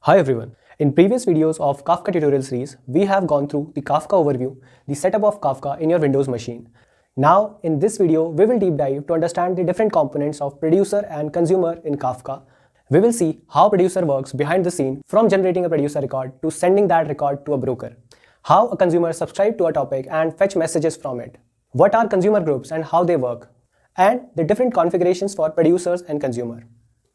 Hi everyone. In previous videos of Kafka tutorial series, we have gone through the Kafka overview, the setup of Kafka in your Windows machine. Now, in this video, we will deep dive to understand the different components of producer and consumer in Kafka. We will see how producer works behind the scene from generating a producer record to sending that record to a broker. How a consumer subscribe to a topic and fetch messages from it. What are consumer groups and how they work. And the different configurations for producers and consumer.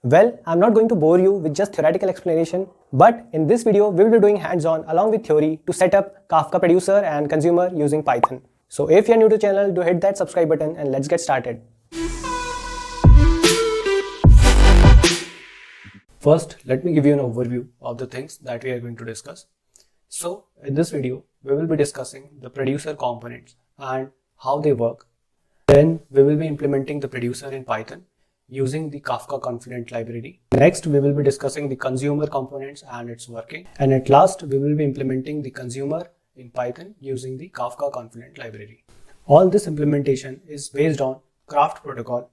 Well, I'm not going to bore you with just theoretical explanation, but in this video, we will be doing hands-on along with theory to set up Kafka Producer and Consumer using Python. So if you're new to the channel, do hit that subscribe button and let's get started. First, let me give you an overview of the things that we are going to discuss. So in this video, we will be discussing the producer components and how they work. Then we will be implementing the producer in Python using the Kafka Confident library. Next, we will be discussing the consumer components and its working. And at last, we will be implementing the consumer in Python using the Kafka Confident library. All this implementation is based on Craft protocol,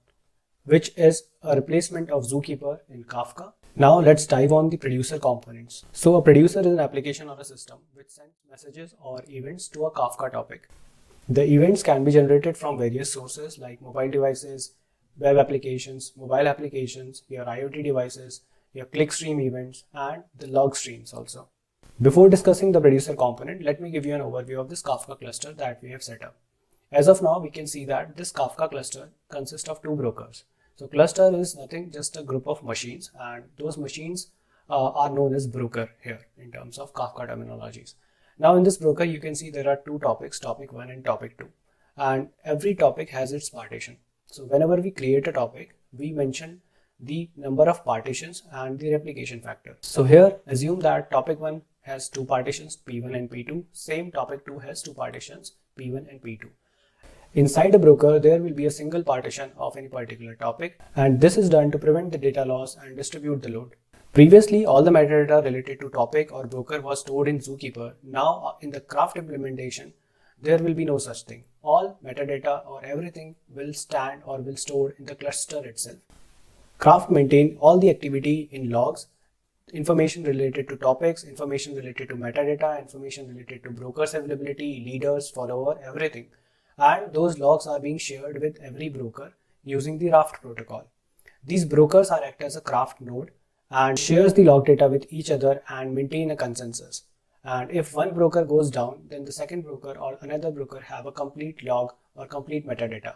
which is a replacement of Zookeeper in Kafka. Now let's dive on the producer components. So a producer is an application or a system which sends messages or events to a Kafka topic. The events can be generated from various sources like mobile devices, web applications, mobile applications, your IoT devices, your clickstream events, and the log streams also. Before discussing the producer component, let me give you an overview of this Kafka cluster that we have set up. As of now, we can see that this Kafka cluster consists of two brokers. So cluster is nothing, just a group of machines, and those machines are known as broker here in terms of Kafka terminologies. Now in this broker, you can see there are two topics, topic 1 and topic 2, and every topic has its partition. So whenever we create a topic, we mention the number of partitions and the replication factor. So here, assume that topic 1 has two partitions, P1 and P2. Same topic 2 has two partitions, P1 and P2. Inside the broker, there will be a single partition of any particular topic, and this is done to prevent the data loss and distribute the load. Previously, all the metadata related to topic or broker was stored in Zookeeper. Now in the Craft implementation, there will be no such thing. All metadata or everything will stand or will store in the cluster itself. Craft maintain all the activity in logs, information related to topics, information related to metadata, information related to brokers availability, leaders, follower, everything. And those logs are being shared with every broker using the Raft protocol. These brokers are act as a Craft node and shares the log data with each other and maintain a consensus. And if one broker goes down, then the second broker or another broker have a complete log or complete metadata.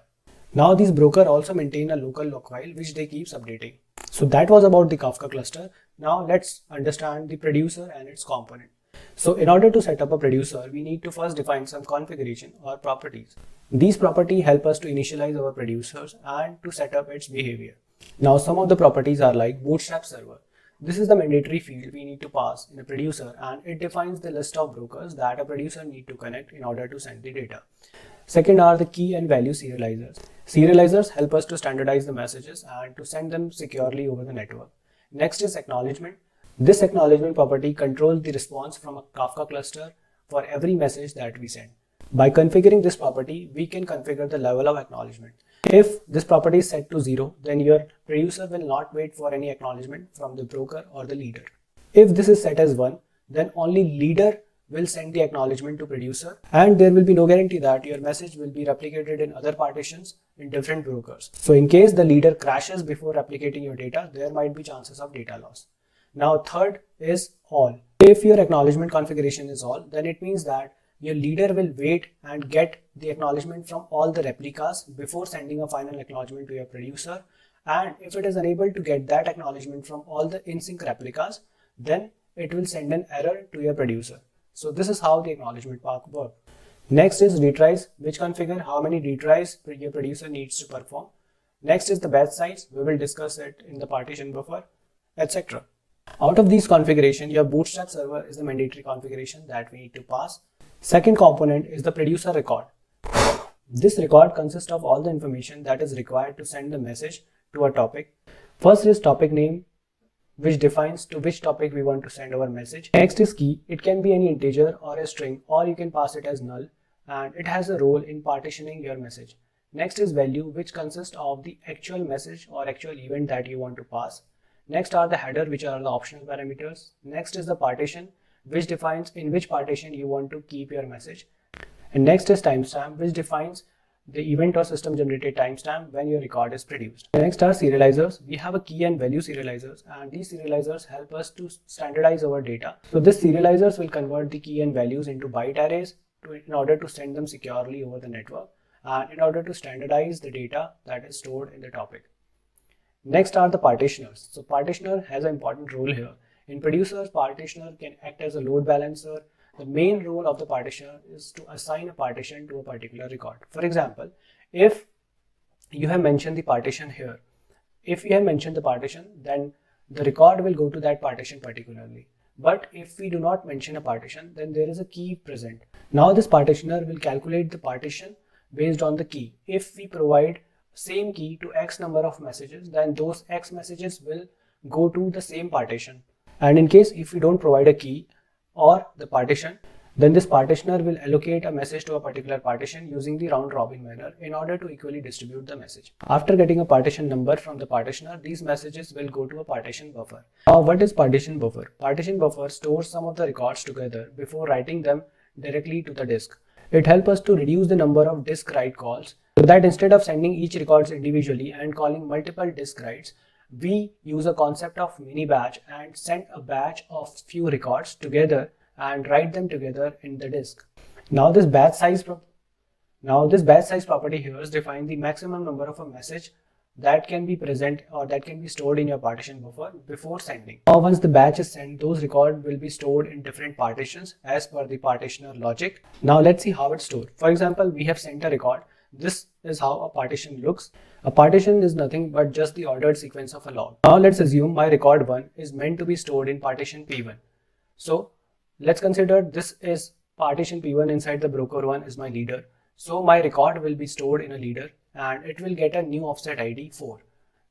Now these brokers also maintain a local log file which they keeps updating. So that was about the Kafka cluster. Now let's understand the producer and its component. So in order to set up a producer, we need to first define some configuration or properties. These properties help us to initialize our producers and to set up its behavior. Now some of the properties are like bootstrap server. This is the mandatory field we need to pass in a producer, and it defines the list of brokers that a producer need to connect in order to send the data. Second are the key and value serializers. Serializers help us to standardize the messages and to send them securely over the network. Next is acknowledgement. This acknowledgement property controls the response from a Kafka cluster for every message that we send. By configuring this property, we can configure the level of acknowledgement. If this property is set to 0, then your producer will not wait for any acknowledgement from the broker or the leader. If this is set as 1, then only leader will send the acknowledgement to producer, and there will be no guarantee that your message will be replicated in other partitions in different brokers. So in case the leader crashes before replicating your data, there might be chances of data loss. Now third is all. If your acknowledgement configuration is all, then it means that your leader will wait and get the acknowledgement from all the replicas before sending a final acknowledgement to your producer. And if it is unable to get that acknowledgement from all the in-sync replicas, then it will send an error to your producer. So this is how the acknowledgement part works. Next is retries, which configure how many retries your producer needs to perform. Next is the batch size. We will discuss it in the partition buffer, etc. Out of these configuration, your bootstrap server is the mandatory configuration that we need to pass. Second component is the producer record. This record consists of all the information that is required to send the message to a topic. First is topic name, which defines to which topic we want to send our message. Next is key. It can be any integer or a string, or you can pass it as null, and it has a role in partitioning your message. Next is value, which consists of the actual message or actual event that you want to pass. Next are the header, which are the optional parameters. Next is the partition, which defines in which partition you want to keep your message. And next is timestamp, which defines the event or system generated timestamp when your record is produced. Next are serializers. We have a key and value serializers, and these serializers help us to standardize our data. So this serializers will convert the key and values into byte arrays in order to send them securely over the network and in order to standardize the data that is stored in the topic. Next are the partitioners. So partitioner has an important role here. In producers, partitioner can act as a load balancer. The main role of the partitioner is to assign a partition to a particular record. For example, if you have mentioned the partition here, if you have mentioned the partition, then the record will go to that partition particularly. But if we do not mention a partition, then there is a key present. Now this partitioner will calculate the partition based on the key. If we provide same key to X number of messages, then those X messages will go to the same partition. And in case if we don't provide a key or the partition, then this partitioner will allocate a message to a particular partition using the round robin manner in order to equally distribute the message. After getting a partition number from the partitioner, these messages will go to a partition buffer. Now what is partition buffer? Partition buffer stores some of the records together before writing them directly to the disk. It helps us to reduce the number of disk write calls, so that instead of sending each records individually and calling multiple disk writes, we use a concept of mini batch and send a batch of few records together and write them together in the disk. Now this batch size property here is define the maximum number of a message that can be present or that can be stored in your partition buffer before sending. Now once the batch is sent, those records will be stored in different partitions as per the partitioner logic. Now let's see how it's stored. For example, we have sent a record. This is how a partition looks. A partition is nothing but just the ordered sequence of a log. Now let's assume my record 1 is meant to be stored in partition P1. So let's consider this is partition P1 inside the broker 1 is my leader. So my record will be stored in a leader and it will get a new offset ID 4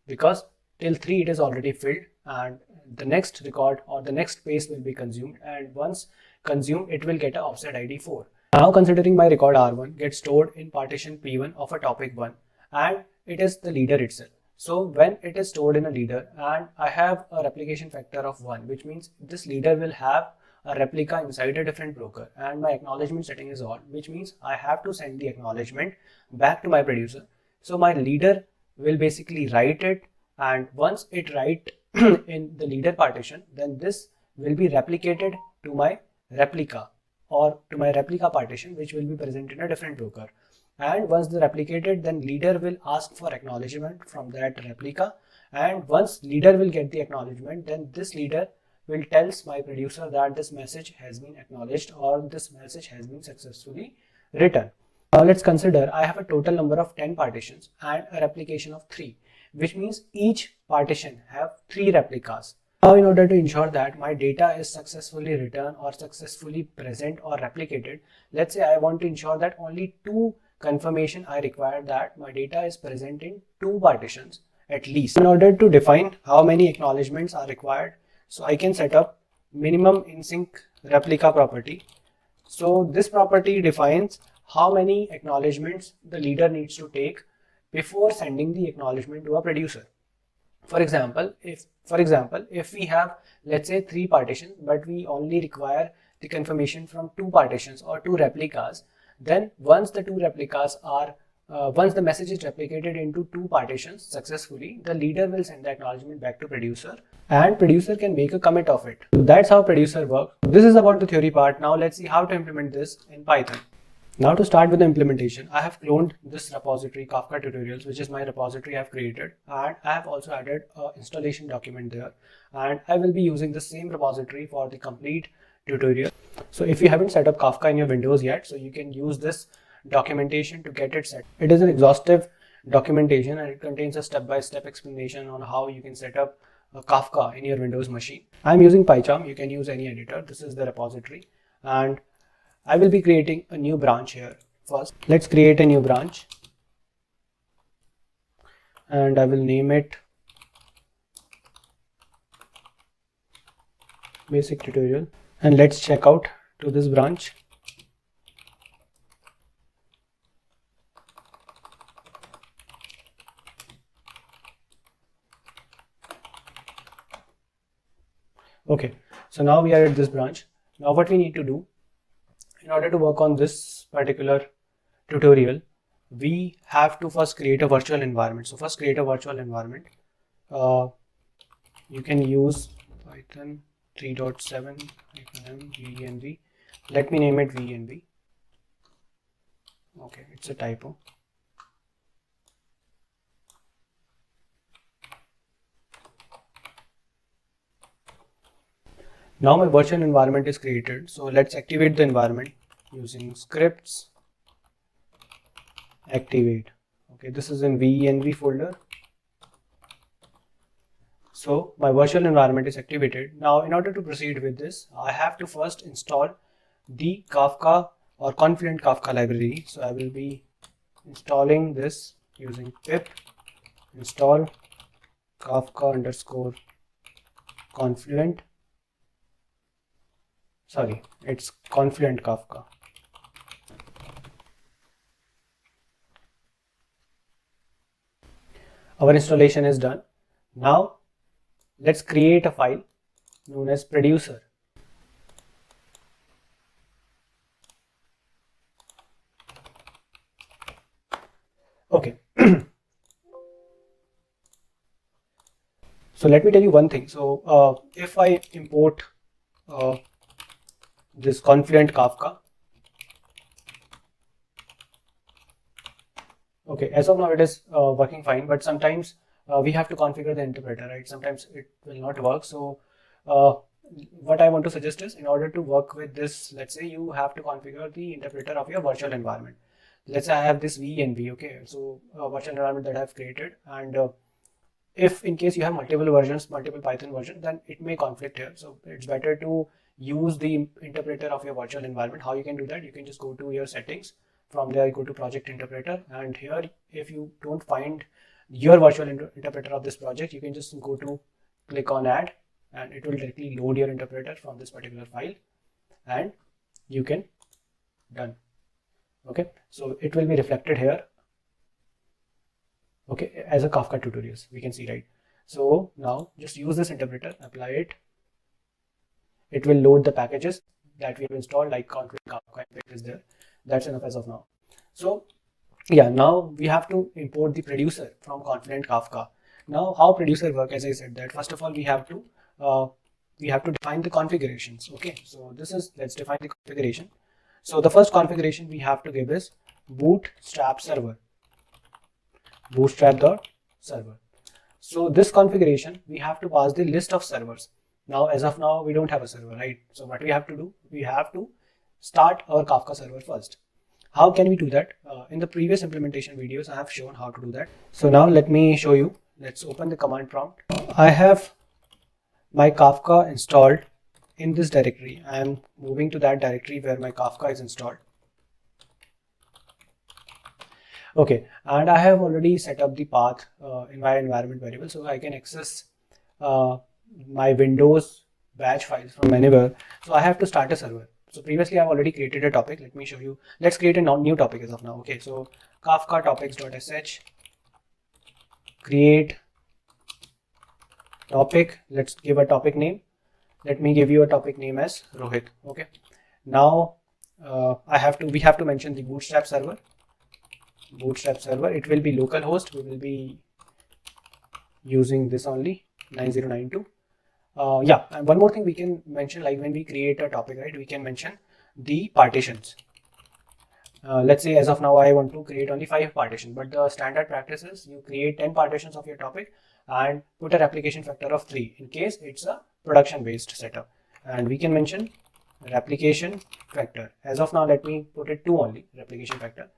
because till 3 it is already filled and the next record or the next space will be consumed, and once consumed it will get a offset ID 4. Now considering my record R1 gets stored in partition P1 of a topic 1 and it is the leader itself. So when it is stored in a leader and I have a replication factor of 1, which means this leader will have a replica inside a different broker and my acknowledgement setting is on, which means I have to send the acknowledgement back to my producer. So my leader will basically write it, and once it write in the leader partition, then this will be replicated to my replica or to my replica partition, which will be present in a different broker. And once the replicated, then leader will ask for acknowledgement from that replica, and once leader will get the acknowledgement, then this leader will tells my producer that this message has been acknowledged or this message has been successfully written. Now let's consider I have a total number of 10 partitions and a replication of 3, which means each partition have 3 replicas. Now in order to ensure that my data is successfully written or successfully present or replicated, let's say I want to ensure that only 2 confirmation I require that my data is present in 2 partitions at least. In order to define how many acknowledgements are required, so I can set up minimum in sync replica property. So this property defines how many acknowledgements the leader needs to take before sending the acknowledgement to a producer. For example, if we have, let's say, 3 partitions, but we only require the confirmation from 2 partitions or 2 replicas, then once the 2 replicas are once the message is replicated into 2 partitions successfully, the leader will send the acknowledgement back to producer and producer can make a commit of it. So that's how producer works. This is about the theory part. Now let's see how to implement this in Python. Now to start with the implementation, I have cloned this repository Kafka tutorials, which is my repository I have created, and I have also added an installation document there, and I will be using the same repository for the complete tutorial. So if you haven't set up Kafka in your Windows yet, so you can use this documentation to get it set. It is an exhaustive documentation and it contains a step-by-step explanation on how you can set up a Kafka in your Windows machine. I'm using PyCharm. You can use any editor. This is the repository and I will be creating a new branch here. First, let's create a new branch and I will name it basic tutorial, and let's check out to this branch. Okay, so now we are at this branch. Now what we need to do in order to work on this particular tutorial, we have to first create a virtual environment. So first create a virtual environment. You can use Python 3.7 -m venv. Let me name it venv. Okay, it's a typo. Now my virtual environment is created. So let's activate the environment using scripts activate. Okay, this is in venv folder. So my virtual environment is activated. Now in order to proceed with this, I have to first install the Kafka or Confluent Kafka library. So I will be installing this using pip install Kafka underscore Confluent. Sorry, it's Confluent Kafka. Our installation is done. Now let's create a file known as producer. Okay. So let me tell you one thing. So if I import this Confluent Kafka, okay, as of now it is working fine, but sometimes we have to configure the interpreter, right? Sometimes it will not work. So what I want to suggest is, in order to work with this, let's say you have to configure the interpreter of your virtual environment. Let's say I have this venv, okay, so virtual environment that I have created, and if in case you have multiple versions, multiple Python versions, then it may conflict here. So it's better to use the interpreter of your virtual environment. How you can do that? You can just go to your settings. From there, you go to project interpreter, and here, if you don't find your virtual interpreter of this project, you can just go to click on add, and it will directly load your interpreter from this particular file, and you can done. Okay, so it will be reflected here. Okay, as a Kafka tutorials, we can see, right? So now just use this interpreter, apply it. It will load the packages that we have installed, like Confluent Kafka is there. That's enough as of now. So yeah, now we have to import the producer from Confluent Kafka. Now how producer work, as I said, that first of all we have to define the configurations. Okay, so let's define the configuration. So the first configuration we have to give is bootstrap server. Bootstrap.server. So this configuration, we have to pass the list of servers. Now as of now we don't have a server, right? So what we have to do, we have to start our Kafka server first. How can we do that? In the previous implementation videos, I have shown how to do that. So now let me show you. Let's open the command prompt. I have my Kafka installed in this directory. I am moving to that directory where my Kafka is installed. Okay, and I have already set up the path in my environment variable, so I can access my Windows batch files from anywhere. So I have to start a server. So previously I've already created a topic. Let me show you. Let's create a new topic as of now. Okay, so Kafka topics.sh, create topic. Let's give a topic name. Let me give you a topic name as Rohit. Okay, now we have to mention the bootstrap server. It will be localhost. We will be using this only 9092. Yeah, and one more thing we can mention, like when we create a topic, right, we can mention the partitions. Let's say as of now I want to create only 5 partitions, but the standard practice is you create 10 partitions of your topic and put a replication factor of 3 in case it's a production based setup. And we can mention replication factor. As of now, let me put it 2 only, replication factor.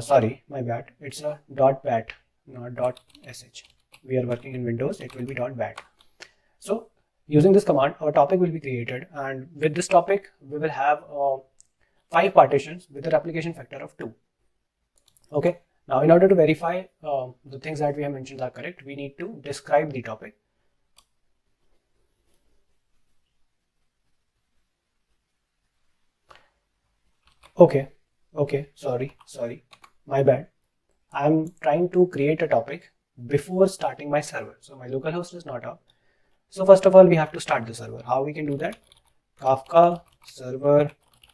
Sorry, my bad, it's a .bat, not .sh. We are working in Windows, it will be .bat. So using this command, our topic will be created, and with this topic we will have 5 partitions with a replication factor of 2. Okay, now in order to verify the things that we have mentioned are correct, we need to describe the topic. Okay, sorry, my bad. I'm trying to create a topic before starting my server. So my localhost is not up. So first of all, we have to start the server. How we can do that? Kafka server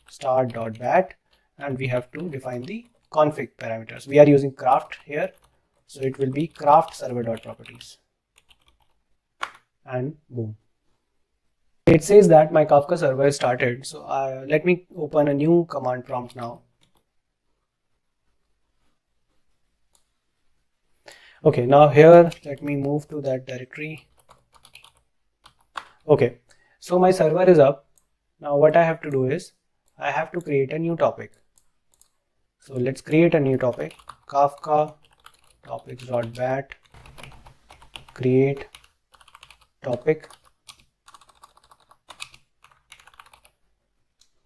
start.bat, and we have to define the config parameters. We are using craft here, so it will be craft server.properties, and boom. It says that my Kafka server is started. So let me open a new command prompt now. Okay, now here let me move to that directory. Okay, so my server is up. Now what I have to do is I have to create a new topic. So let's create a new topic. Kafka topics.bat create topic.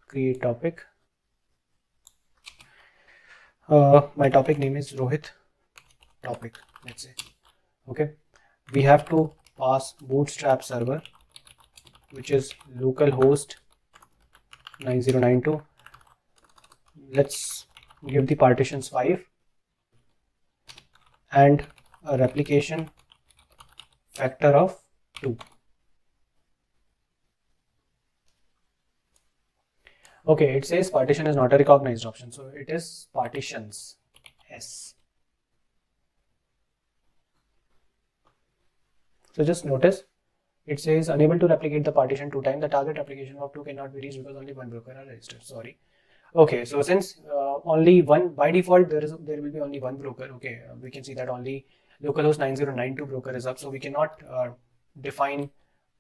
Create topic. My topic name is Rohit topic, let's say. Okay, we have to pass bootstrap server, which is localhost 9092. Let's give the partitions 5 and a replication factor of 2. Okay, it says partition is not a recognized option, so it is partitions S. So just notice it says unable to replicate the partition 2 times. The target replication of 2 cannot be reached because only one broker are registered. Sorry. Okay, so since only one, by default there will be only one broker. Okay, we can see that only localhost 9092 broker is up, so we cannot define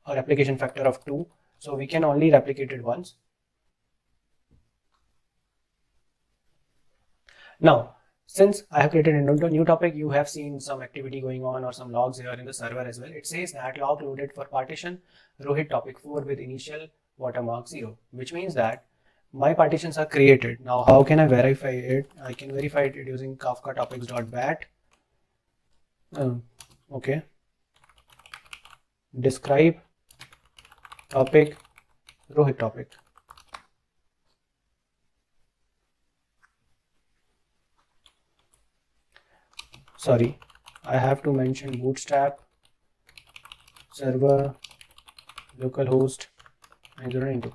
a replication factor of 2, so we can only replicate it once. Now, since I have created a new topic, you have seen some activity going on or some logs here in the server as well. It says that log loaded for partition Rohit topic 4 with initial watermark 0, which means that my partitions are created. Now, how can I verify it? I can verify it using Kafka topics.bat. Okay. Describe topic Rohit topic. Sorry, I have to mention bootstrap server localhost 9092.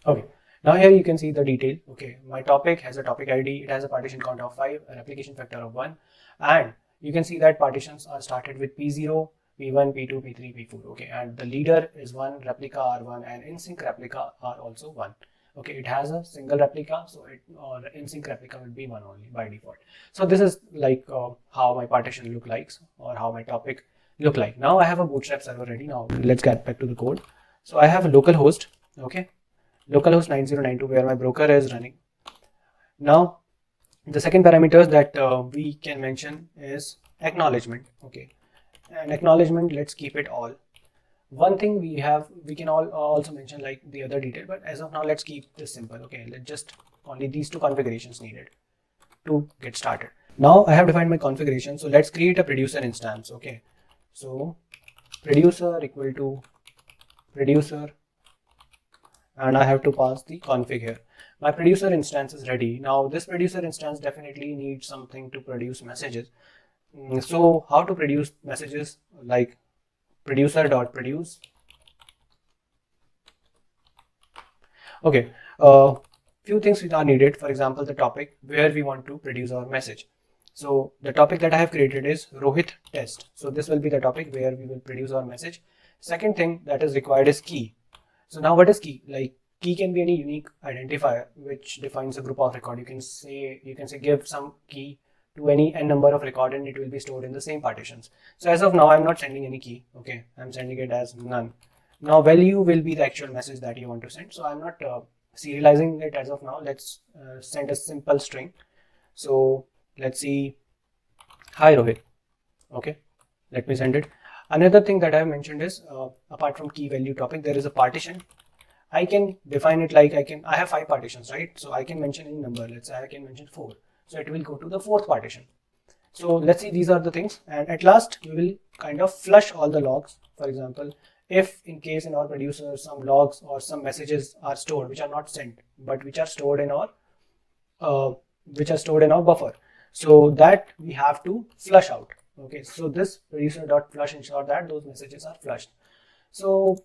Okay, now here you can see the detail. Okay, my topic has a topic ID, it has a partition count of 5, a replication factor of 1, and you can see that partitions are started with P0, P1, P2, P3, P4. Okay, and the leader is 1, replica are 1, and in-sync replica are also 1. Okay, it has a single replica, so or in-sync replica will be 1 only by default. So this is like how my partition look like, or how my topic look like. Now I have a bootstrap server ready. Now let's get back to the code. So I have a localhost, okay, localhost 9092 where my broker is running. Now the second parameters that we can mention is acknowledgement. Okay, and acknowledgement, let's keep it all. One thing we can also mention like the other detail, but as of now let's keep this simple. Okay, let's just only these two configurations needed to get started. Now I have defined my configuration, so let's create a producer instance. Okay, so producer equal to producer, and I have to pass the config here. My producer instance is ready. Now this producer instance definitely needs something to produce messages. So how to produce messages? Like producer.produce. Okay, few things are needed. For example, the topic where we want to produce our message. So the topic that I have created is Rohit test. So this will be the topic where we will produce our message. Second thing that is required is key. So now what is key? Like key can be any unique identifier which defines a group of record. You can say give some key to any n number of record and it will be stored in the same partitions. So as of now, I'm not sending any key. Okay, I'm sending it as none. Now value will be the actual message that you want to send. So I'm not serializing it as of now. Let's send a simple string. So let's see, hi Rohit. Okay, let me send it. Another thing that I have mentioned is apart from key value topic, there is a partition. I can define it like I have 5 partitions, right? So I can mention any number. Let's say I can mention 4. So it will go to the 4th partition. So let's see, these are the things, and at last we will kind of flush all the logs. For example, if in case in our producer some logs or some messages are stored which are not sent but which are stored in our buffer. So that we have to flush out. Okay, so this producer.flush ensure that those messages are flushed. So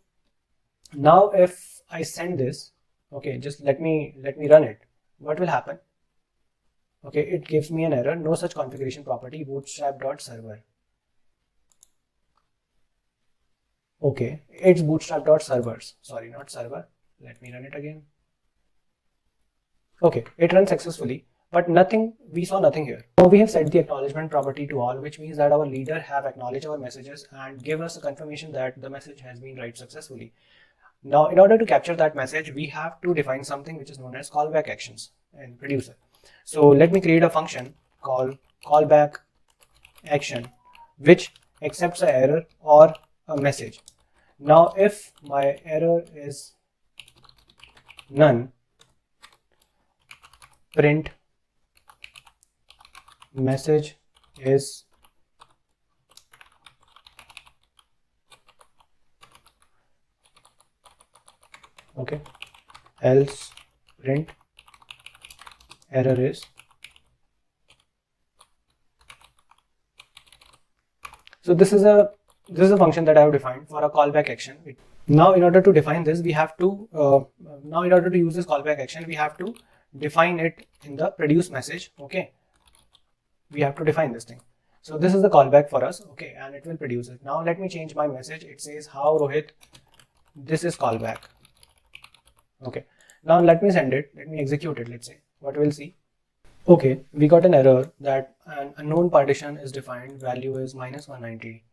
now if I send this, okay, just let me run it. What will happen? Okay, it gives me an error, no such configuration property, bootstrap.server. Okay, it's bootstrap.servers. Sorry, not server. Let me run it again. Okay, it runs successfully, but nothing, we saw nothing here. Now we have set the acknowledgement property to all, which means that our leader have acknowledged our messages and give us a confirmation that the message has been write successfully. Now, in order to capture that message, we have to define something which is known as callback actions in producer. So let me create a function called callback action, which accepts an error or a message. Now, if my error is none, print message is okay, else print error is. So this is a function that I have defined for a callback action. Now in order to define this, we have to now in order to use this callback action, we have to define it in the produce message. Okay, we have to define this thing. So this is the callback for us. Okay, and it will produce it. Now let me change my message. It says, how Rohit, this is callback. Okay, now let me send it. Let me execute it. Let's say what we'll see. Okay, we got an error that an unknown partition is defined. Value is -190.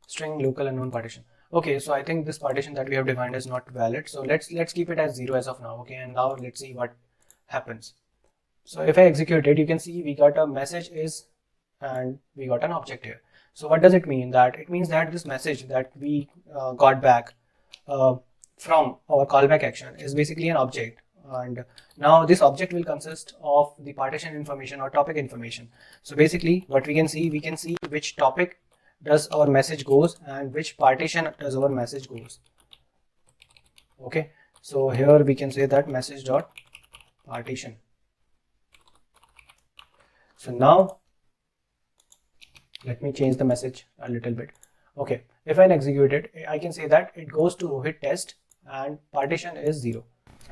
String local unknown partition. Okay, so I think this partition that we have defined is not valid. So let's keep it as 0 as of now. Okay, and now let's see what happens. So if I execute it, you can see we got a message is and we got an object here. So what does it mean? That it means that this message that we got back from our callback action is basically an object, and now this object will consist of the partition information or topic information. So basically what we can see which topic does our message goes and which partition does our message goes. Okay, so here we can say that message dot partition. So now let me change the message a little bit. Okay, if I execute it, I can say that it goes to Rohit test and partition is 0.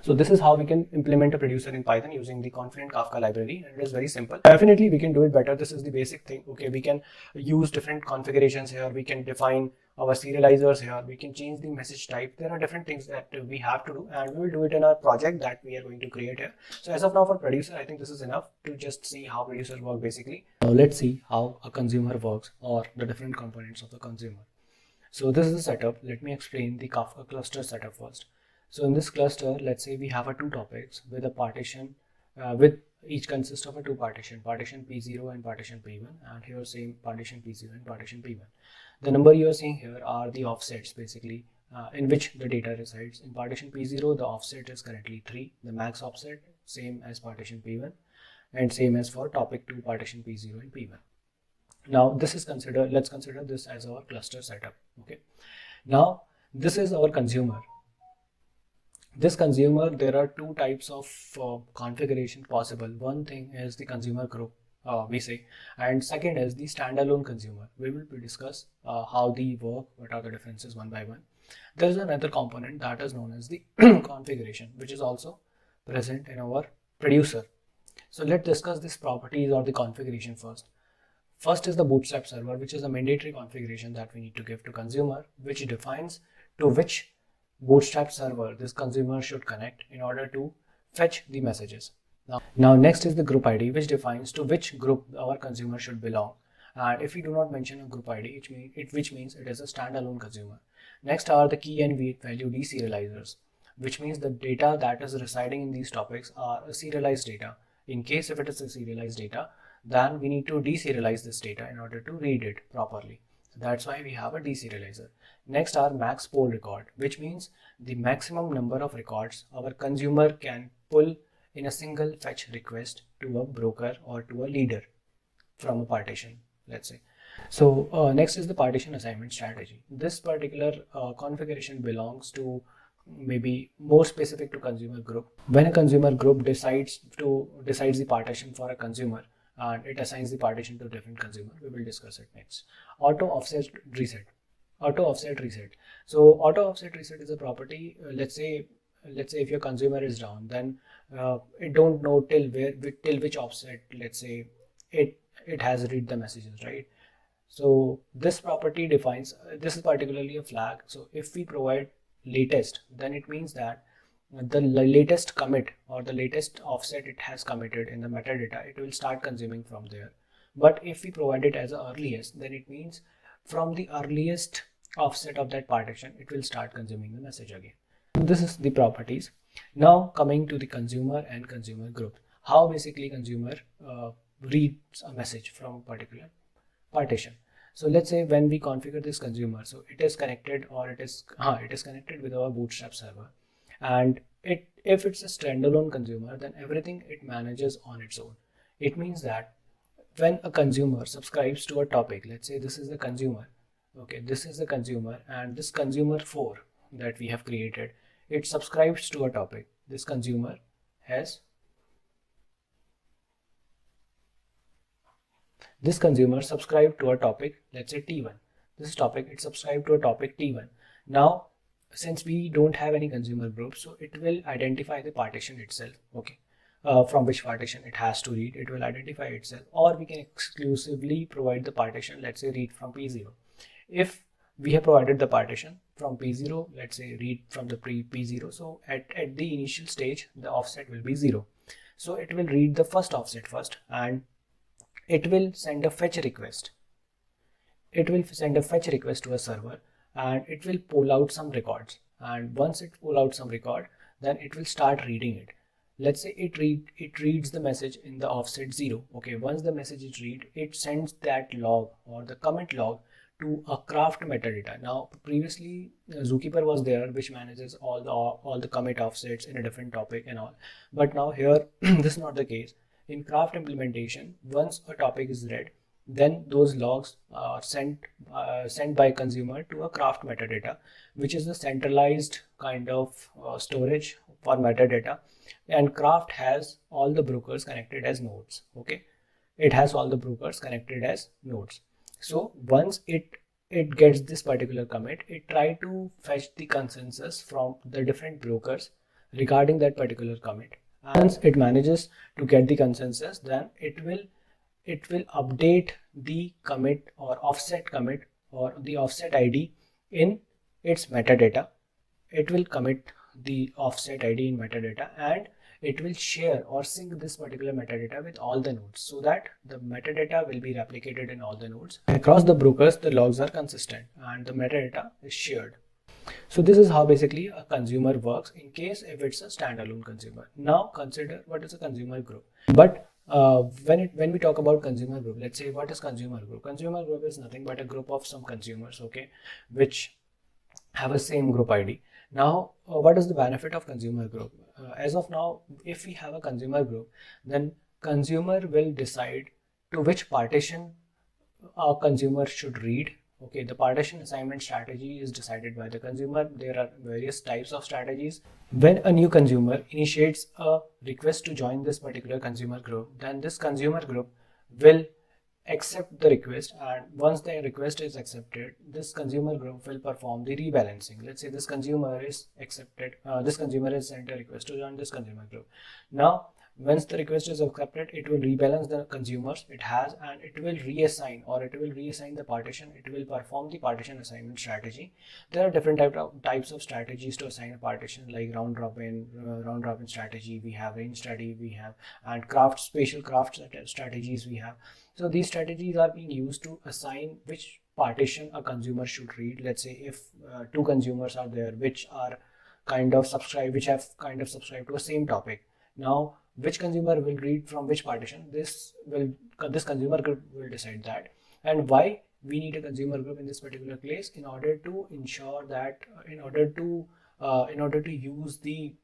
So this is how we can implement a producer in Python using the Confident Kafka library, and it is very simple. Definitely we can do it better. This is the basic thing. Okay, we can use different configurations here. We can define our serializers here. We can change the message type. There are different things that we have to do, and we will do it in our project that we are going to create here. So as of now for producer, I think this is enough to just see how producers work basically. Now let's see how a consumer works or the different components of the consumer. So this is the setup. Let me explain the Kafka cluster setup first. So in this cluster, let's say we have two topics with a partition, with each consists of a two partition P0 and partition P1, and here same partition P0 and partition P1. The number you are seeing here are the offsets basically in which the data resides. In partition P0, the offset is currently 3, the max offset same as partition P1, and same as for topic 2 partition P0 and P1. Now this is let's consider this as our cluster setup. Okay, now this is our consumer. This consumer, there are two types of configuration possible. One thing is the consumer group, we say, and second is the standalone consumer. We will discuss how they work, what are the differences one by one. There is another component that is known as the configuration, which is also present in our producer. So let's discuss these properties or the configuration first. First is the bootstrap server, which is a mandatory configuration that we need to give to consumer, which defines to which bootstrap server this consumer should connect in order to fetch the messages. Now next is the group ID, which defines to which group our consumer should belong. And if we do not mention a group ID, which means it is a standalone consumer. Next are the key and wait value deserializers, which means the data that is residing in these topics are serialized data. In case if it is a serialized data, then we need to deserialize this data in order to read it properly. So that's why we have a deserializer. Next are max poll record, which means the maximum number of records our consumer can pull in a single fetch request to a broker or to a leader from a partition, let's say. So next is the partition assignment strategy. This particular configuration belongs to maybe more specific to consumer group. When a consumer group decides the partition for a consumer, and it assigns the partition to different consumer. We will discuss it next. Auto offset reset. Auto offset reset. So auto offset reset is a property. Let's say if your consumer is down, then it don't know till which offset, let's say, it has read the messages, right? So this property defines, this is particularly a flag. So if we provide latest, then it means that the latest commit or the latest offset it has committed in the metadata, it will start consuming from there. But if we provide it as a earliest, then it means from the earliest offset of that partition, it will start consuming the message again. So this is the properties. Now coming to the consumer and consumer group, how basically consumer reads a message from a particular partition. So let's say when we configure this consumer, so it is connected, or it is connected with our Bootstrap server, and if it's a standalone consumer, then everything it manages on its own. It means that when a consumer subscribes to a topic, let's say this is the consumer, okay, this is the consumer, and this consumer 4 that we have created, it subscribes to a topic. This consumer subscribed to a topic, let's say T1. This topic, it subscribed to a topic T1. Now, since we don't have any consumer group, so it will identify the partition itself, okay, from which partition it has to read. It will identify itself, or we can exclusively provide the partition, let's say read from P0. If we have provided the partition from P0, let's say read from the P0, so at the initial stage, the offset will be 0. So it will read the first offset first, and it will send a fetch request. It will send a fetch request to a server, and it will pull out some records. And once it pull out some record, then it will start reading it. Let's say it reads the message in the offset 0. Okay, once the message is read, it sends that log or the commit log to a craft metadata. Now previously Zookeeper was there, which manages all the commit offsets in a different topic and all. But now here this is not the case. In craft implementation, once a topic is read, then those logs are sent by consumer to a craft metadata, which is a centralized kind of storage for metadata. And craft has all the brokers connected as nodes. Okay, it has all the brokers connected as nodes. So once it gets this particular commit, it try to fetch the consensus from the different brokers regarding that particular commit. Once it manages to get the consensus, then it will update the commit or offset commit or the offset ID in its metadata. It will commit the offset ID in metadata, and it will share or sync this particular metadata with all the nodes, so that the metadata will be replicated in all the nodes. Across the brokers, the logs are consistent and the metadata is shared. So this is how basically a consumer works in case if it's a standalone consumer. Now consider what is a consumer group. But when we talk about consumer group, let's say what is consumer group? Consumer group is nothing but a group of some consumers, okay, which have a same group ID. Now what is the benefit of consumer group? As of now, if we have a consumer group, then consumer will decide to which partition a consumer should read. Okay, the partition assignment strategy is decided by the consumer. There are various types of strategies. When a new consumer initiates a request to join this particular consumer group, then this consumer group will accept the request, and once the request is accepted, this consumer group will perform the rebalancing. Let's say this consumer is accepted, this consumer has sent a request to join this consumer group. Now once the request is accepted, it will rebalance the consumers it has, and it will reassign the partition. It will perform the partition assignment strategy. There are different types of strategies to assign a partition, like round robin strategy, we have range study, we have, and spatial craft strategies we have. So these strategies are being used to assign which partition a consumer should read. Let's say if two consumers are there which have kind of subscribed to a same topic. Now which consumer will read from which partition, this consumer group will decide that. And why we need a consumer group in this particular case? In order to ensure that in order to use the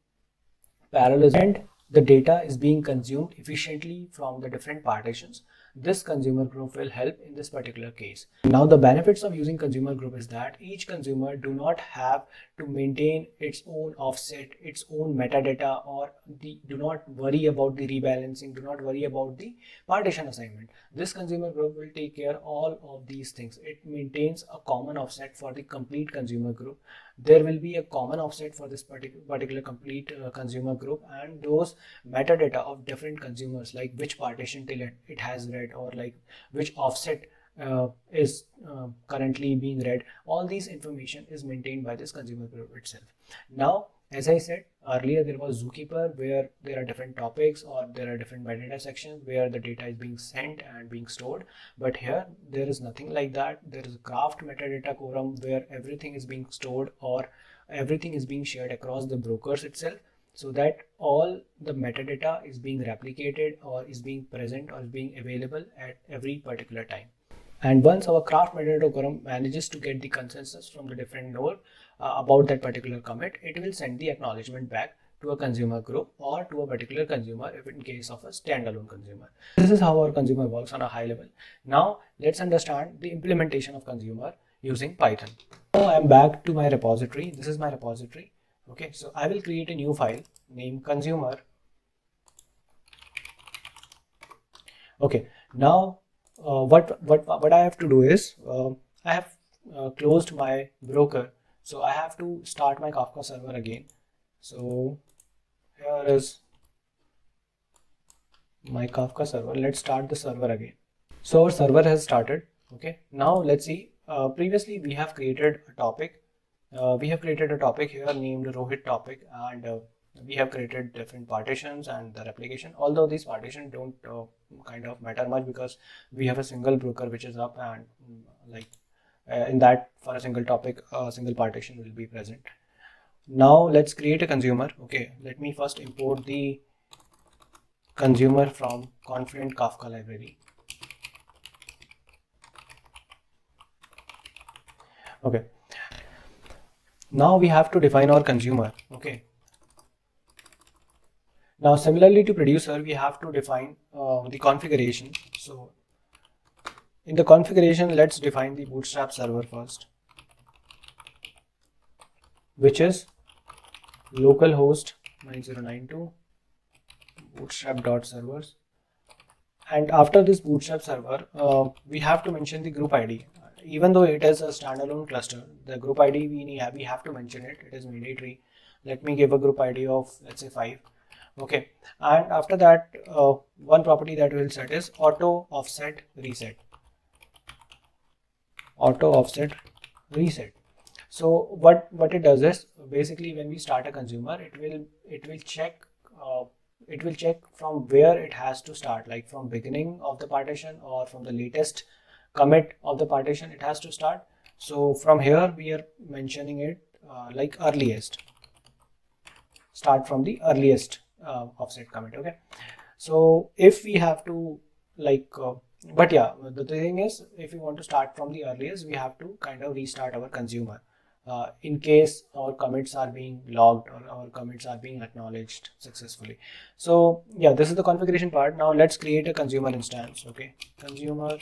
parallelism and the data is being consumed efficiently from the different partitions, this consumer group will help in this particular case. Now the benefits of using consumer group is that each consumer do not have to maintain its own offset, its own metadata, or do not worry about the rebalancing, do not worry about the partition assignment. This consumer group will take care all of these things. It maintains a common offset for the complete consumer group. There will be a common offset for this particular complete consumer group, and those metadata of different consumers, like which partition till it has read, or like which offset is currently being read, all these information is maintained by this consumer group itself. Now, as I said earlier, there was Zookeeper, where there are different topics or there are different metadata sections where the data is being sent and being stored. But here there is nothing like that. There is a craft metadata quorum where everything is being stored or everything is being shared across the brokers itself, so that all the metadata is being replicated or is being present or is being available at every particular time. And once our craft metadata quorum manages to get the consensus from the different node about that particular commit, it will send the acknowledgement back to a consumer group or to a particular consumer if in case of a standalone consumer. This is how our consumer works on a high level. Now let's understand the implementation of consumer using Python. Now I'm back to my repository. This is my repository. Okay, so I will create a new file named consumer. Okay, now what I have to do is I have closed my broker, so I have to start my Kafka server again. So here is my Kafka server. Let's start the server again. So our server has started. Okay, now let's see. Previously we have created a topic. We have created a topic here named Rohit topic, and we have created different partitions and the replication. Although these partitions don't kind of matter much, because we have a single broker which is up, and in that, for a single topic, a single partition will be present. Now let's create a consumer. Okay, let me first import the consumer from Confident Kafka library. Okay, now we have to define our consumer. Okay, now similarly to producer, we have to define the configuration. So in the configuration, let's define the bootstrap server first, which is localhost 9092 bootstrap.servers. And after this bootstrap server, we have to mention the group ID. Even though it is a standalone cluster, the group ID we have to mention it. It is mandatory. Let me give a group ID of, let's say, 5. Okay, and after that, one property that we'll set is auto offset reset. Auto offset reset. So what it does is, basically when we start a consumer, it will check from where it has to start, like from beginning of the partition or from the latest commit of the partition it has to start. So from here we are mentioning it like earliest. Start from the earliest offset commit. Okay, so if we have to but yeah, the thing is, if we want to start from the earliest, we have to kind of restart our consumer in case our commits are being logged or our commits are being acknowledged successfully. So yeah, this is the configuration part. Now let's create a consumer instance. Okay, consumer,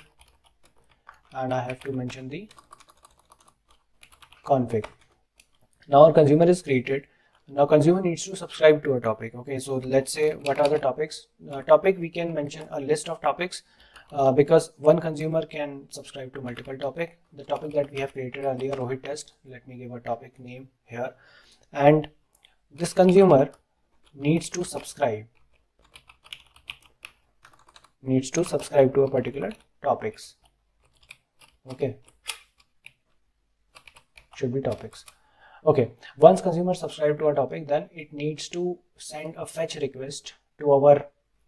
and I have to mention the config. Now our consumer is created. Now consumer needs to subscribe to a topic. Okay, so let's say, what are the topics? Topic, we can mention a list of topics because one consumer can subscribe to multiple topic. The topic that we have created earlier, Rohit test, let me give a topic name here, and this consumer needs to subscribe to a particular topics. Okay, should be topics. Okay, once consumer subscribe to a topic, then it needs to send a fetch request to our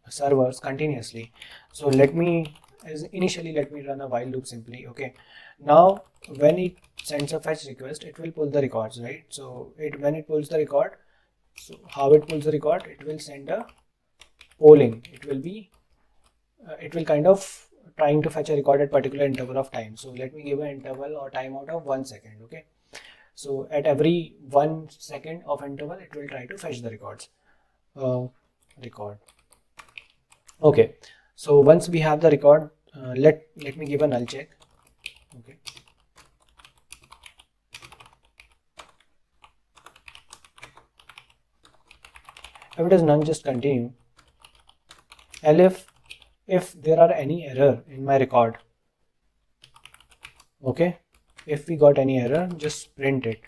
servers continuously. So initially let me run a while loop simply. Okay, now when it sends a fetch request, it will pull the records, right? So when it pulls the record, so how it pulls the record, it will send a polling. It will kind of trying to fetch a record at particular interval of time. So let me give an interval or timeout of 1 second. Okay, so at every 1 second of interval, it will try to fetch the record. Okay, So once we have the record, let me give a null check. Okay. If it is none, just continue. And if there are any error in my record, okay, if we got any error, just print it.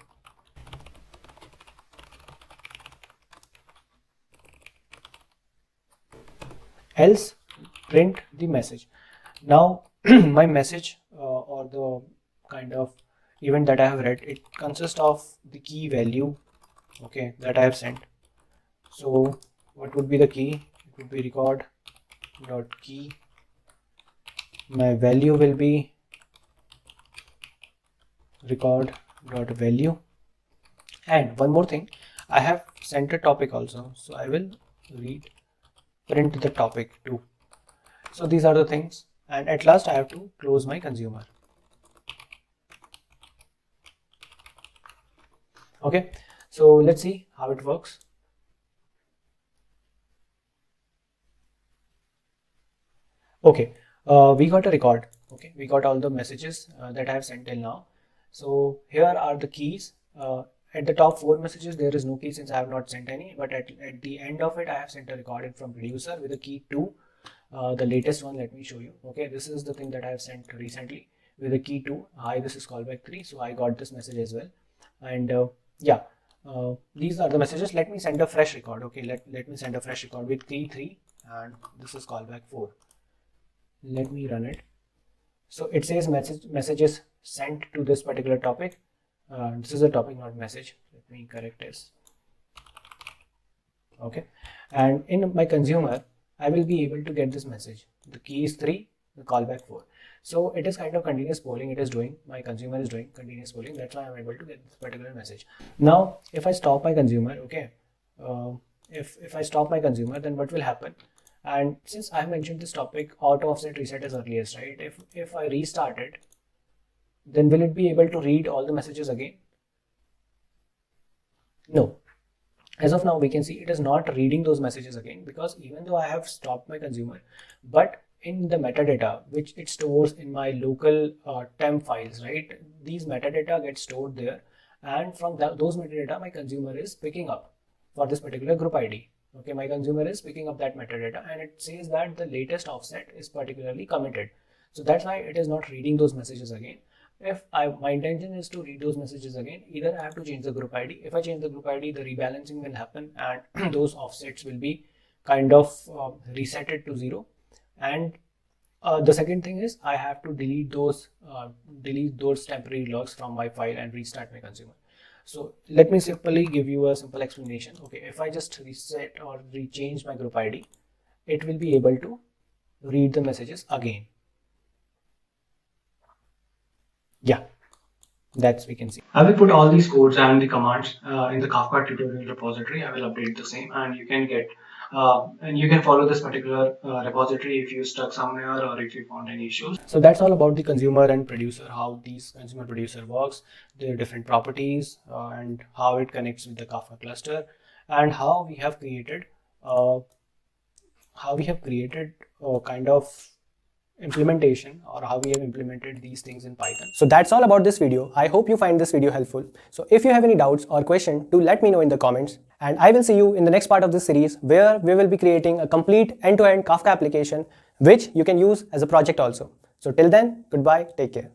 Else print the message. Now my message or the kind of event that I have read, it consists of the key value, okay, that I have sent. So what would be the key? It would be record dot key. My value will be record dot value. And one more thing, I have sent a topic also, so I will print the topic too. So these are the things, and at last I have to close my consumer. Okay, so let's see how it works. Okay, we got a record. Okay, we got all the messages that I have sent till now. So here are the keys. At the top 4 messages, there is no key since I have not sent any, but at the end of it, I have sent a recording from producer with a key 2. The latest one, let me show you. Okay, this is the thing that I have sent recently with a key 2. Hi, this is callback 3. So I got this message as well. And yeah, these are the messages. Let me send a fresh record. Okay, let me send a fresh record with key 3, and this is callback 4. Let me run it. So it says messages sent to this particular topic. This is a topic, not message. Let me correct this. Okay, and in my consumer, I will be able to get this message. The key is 3, the callback 4. So it is kind of continuous polling. It is doing, my consumer is doing continuous polling. That's why I'm able to get this particular message. Now, if I stop my consumer, okay, if I stop my consumer, then what will happen? And since I mentioned this topic, auto offset reset is earliest, right? If I restart it, then will it be able to read all the messages again? No. As of now, we can see it is not reading those messages again, because even though I have stopped my consumer, but in the metadata which it stores in my local temp files, right? These metadata get stored there, and from those metadata, my consumer is picking up for this particular group ID. Okay, my consumer is picking up that metadata, and it says that the latest offset is particularly committed. So that's why it is not reading those messages again. If my intention is to read those messages again, either I have to change the group ID. If I change the group ID, the rebalancing will happen, and those offsets will be kind of resetted to 0. And the second thing is I have to delete those temporary logs from my file and restart my consumer. So let me simply give you a simple explanation. Okay, if I just reset or rechange my group ID, it will be able to read the messages again. Yeah, that's we can see. I will put all these codes and the commands in the Kafka tutorial repository. I will update the same, and you can get and you can follow this particular repository if you stuck somewhere or if you found any issues. So that's all about the consumer and producer, how these consumer producer works, their different properties, and how it connects with the Kafka cluster, and how we have created kind of implementation, or how we have implemented these things in Python. So that's all about this video. I hope you find this video helpful. So if you have any doubts or question, do let me know in the comments, and I will see you in the next part of this series, where we will be creating a complete end-to-end Kafka application which you can use as a project also. So till then, goodbye, take care.